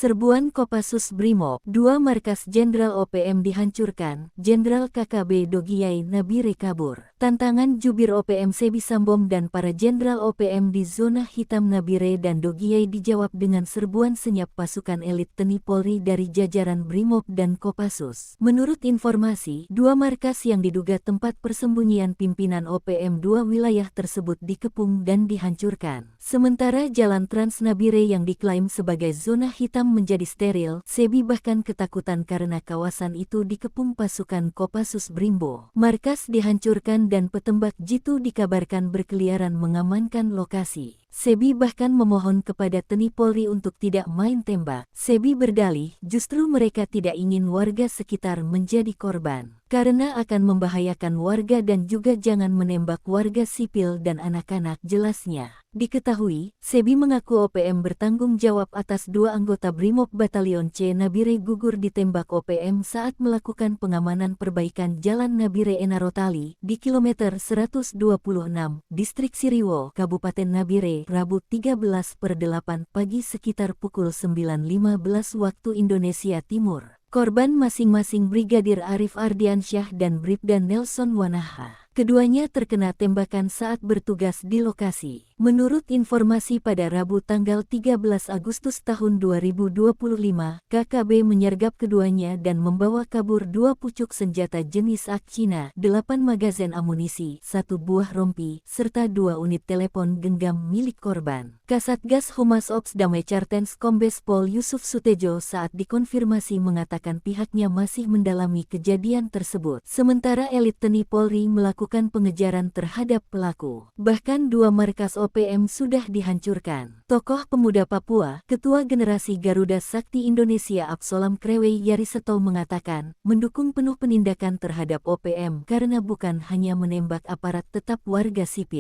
Serbuan Kopassus Brimob, 2 markas Jenderal OPM dihancurkan, Jenderal KKB Dogiyai Nabire kabur. Tantangan jubir OPM Sebi Sambom dan para Jenderal OPM di zona hitam Nabire dan Dogiyai dijawab dengan serbuan senyap pasukan elit TNI Polri dari jajaran Brimob dan Kopassus. Menurut informasi, 2 markas yang diduga tempat persembunyian pimpinan OPM 2 wilayah tersebut dikepung dan dihancurkan. Sementara jalan Trans Nabire yang diklaim sebagai zona hitam menjadi steril, Sebi bahkan ketakutan karena kawasan itu dikepung pasukan Kopassus Brimob. Markas dihancurkan dan petembak jitu dikabarkan berkeliaran mengamankan lokasi. Sebi bahkan memohon kepada TNI Polri untuk tidak main tembak. Sebi berdalih, justru mereka tidak ingin warga sekitar menjadi korban, karena akan membahayakan warga dan juga jangan menembak warga sipil dan anak-anak, jelasnya. Diketahui, Sebi mengaku OPM bertanggung jawab atas 2 anggota Brimob Batalion C Nabire gugur ditembak OPM saat melakukan pengamanan perbaikan Jalan Nabire Enarotali di kilometer 126, Distrik Siriwo, Kabupaten Nabire, Rabu 13/8 pagi sekitar pukul 9.15 waktu Indonesia Timur. Korban masing-masing Brigadir Arif Ardiansyah dan Bribda Nelson Wanaha. Keduanya terkena tembakan saat bertugas di lokasi. Menurut informasi pada Rabu tanggal 13 Agustus tahun 2025, KKB menyergap keduanya dan membawa kabur 2 pucuk senjata jenis AK Cina, 8 magazin amunisi, 1 buah rompi, serta 2 unit telepon genggam milik korban. Kasatgas Humas Ops Damai Cartens Kombes Pol Yusuf Sutejo saat dikonfirmasi mengatakan pihaknya masih mendalami kejadian tersebut. Sementara elit TNI Polri melakukan pengejaran terhadap pelaku. Bahkan 2 markas OPM sudah dihancurkan. Tokoh pemuda Papua, Ketua Generasi Garuda Sakti Indonesia Absolam Krewei Yariseto mengatakan, mendukung penuh penindakan terhadap OPM karena bukan hanya menembak aparat tetap warga sipil.